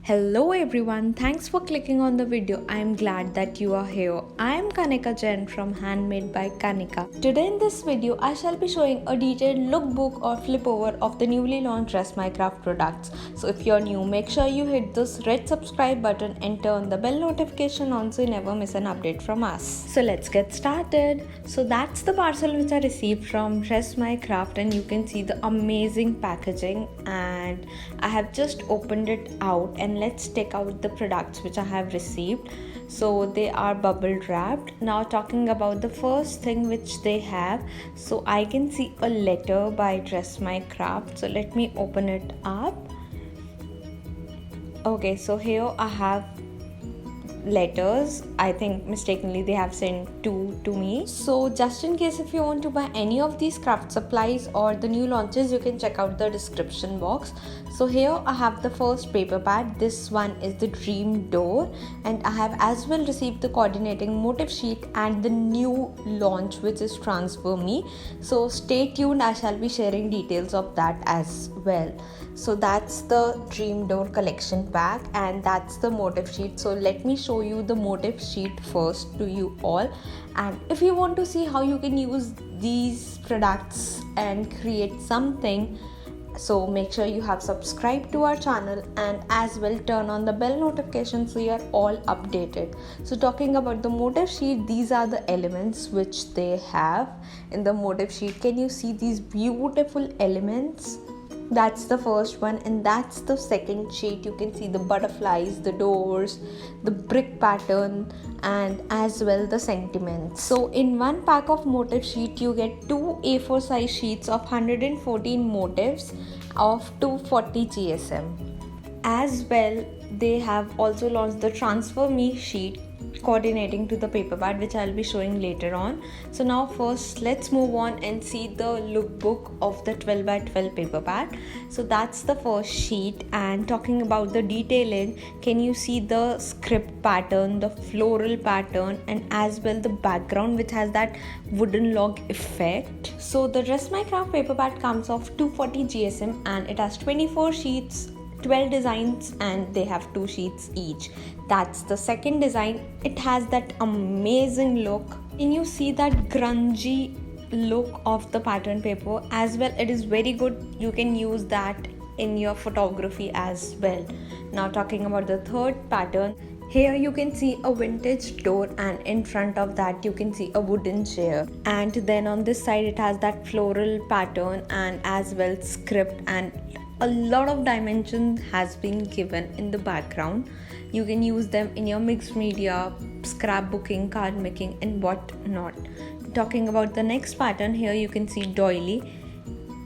Hello everyone, thanks for clicking on the video. I am glad that you are here. I am Kanika Jain from Handmade by Kanika. Today in this video, I shall be showing a detailed lookbook or flip over of the newly launched Dress My Craft products. So if you're new, make sure you hit this red subscribe button and turn the bell notification on so you never miss an update from us. So let's get started. So that's the parcel which I received from Dress My Craft, and you can see the amazing packaging, and I have just opened it out, and let's take out the products which I have received. So they are bubble wrapped. Now talking about the first thing which they have, so I can see a letter by Dress My Craft. So let me open it up. Okay, so here I have letters. I think mistakenly they have sent two to me. So just in case if you want to buy any of these craft supplies or the new launches, you can check out the description box. So here I have the first paper pad. This one is the Dream Door, and I have as well received the coordinating motif sheet and the new launch which is Transfer Me. So stay tuned, I shall be sharing details of that as well. So that's the Dream Door collection pack, and that's the motif sheet. So let me show you the motif sheet first to you all, and if you want to see how you can use these products and create something, so make sure you have subscribed to our channel and as well turn on the bell notification so you are all updated. So talking about the motif sheet, these are the elements which they have in the motif sheet. Can you see these beautiful elements? That's the first one, and that's the second sheet. You can see the butterflies, the doors, the brick pattern, and as well the sentiments. So in one pack of motif sheet you get two A4 size sheets of 114 motifs of 240 GSM. As well, they have also launched the Transfer Me sheet coordinating to the paper pad, which I'll be showing later on. So now first let's move on and see the lookbook of the 12 by 12 paper pad. So that's the first sheet, and talking about the detailing, can you see the script pattern, the floral pattern, and as well the background which has that wooden log effect. So the Dress My Craft paper pad comes of 240 GSM and it has 24 sheets, 12 designs, and they have 2 sheets each. That's the second design. It has that amazing look. Can you see that grungy look of the pattern paper as well? It is very good. You can use that in your photography as well. Now talking about the third pattern, here you can see a vintage door, and in front of that you can see a wooden chair, and then on this side it has that floral pattern and as well script, and a lot of dimension has been given in the background. You can use them in your mixed media, scrapbooking, card making, and what not. Talking about the next pattern, here you can see doily.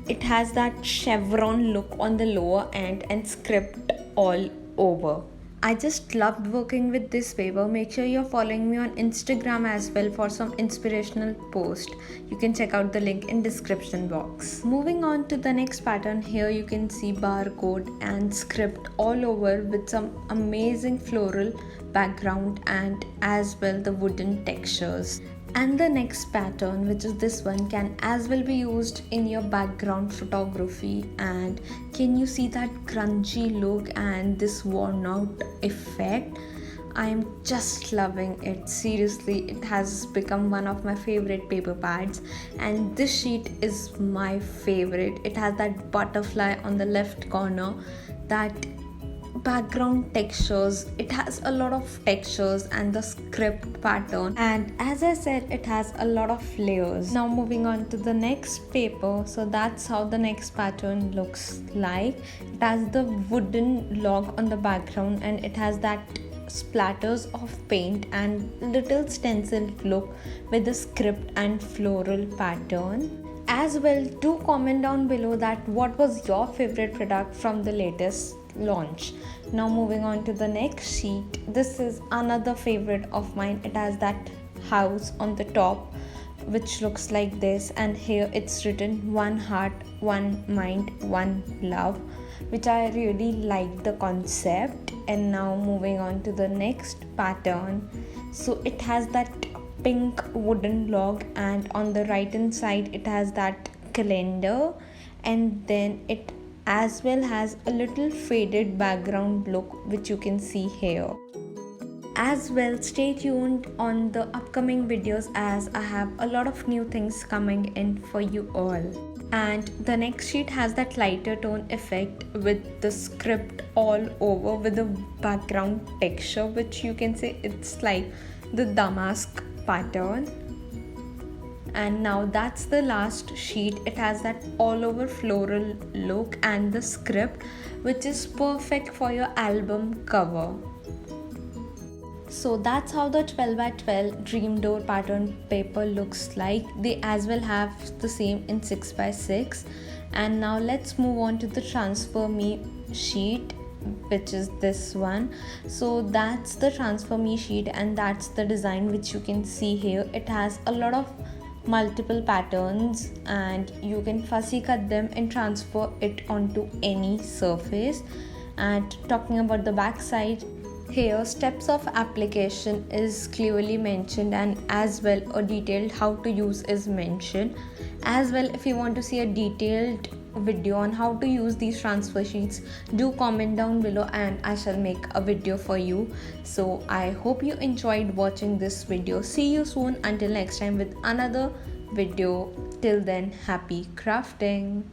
It has that chevron look on the lower end and script all over. I just loved working with this paper. Make sure you're following me on Instagram as well for some inspirational post. You can check out the link in description box. Moving on to the next pattern, here you can see barcode and script all over with some amazing floral background and as well the wooden textures. And the next pattern, which is this one, can as well be used in your background photography, and can you see that grungy look and this worn out effect? I am just loving it. Seriously, it has become one of my favorite paper pads, and this sheet is my favorite. It has that butterfly on the left corner, that background textures. It has a lot of textures and the script pattern, and as I said, it has a lot of layers. Now moving on to the next paper, so that's how the next pattern looks like. It has the wooden log on the background, and it has that splatters of paint and little stencil look with the script and floral pattern. As well, do comment down below that what was your favorite product from the latest launch. Now moving on to the next sheet, this is another favorite of mine. It has that house on the top which looks like this, and here it's written one heart, one mind, one love, which I really like the concept. And now moving on to the next pattern, so it has that pink wooden log, and on the right hand side it has that calendar, and then it as well as a little faded background look, which you can see here. As well, stay tuned on the upcoming videos as I have a lot of new things coming in for you all. And the next sheet has that lighter tone effect with the script all over with the background texture, which you can say it's like the damask pattern. And now that's the last sheet. It has that all over floral look and the script, which is perfect for your album cover. So that's how the 12 by 12 dream door pattern paper looks like. They as well have the same in 6 by 6. And now let's move on to the Transfer Me sheet, which is this one. So that's the Transfer Me sheet, and that's the design which you can see here. It has a lot of multiple patterns and you can fussy cut them and transfer it onto any surface. And talking about the back side, here steps of application is clearly mentioned, and as well a detailed how to use is mentioned. As well, if you want to see a detailed video on how to use these transfer sheets, do comment down below and I shall make a video for you. So I hope you enjoyed watching this video. See you soon until next time with another video. Till then, happy crafting.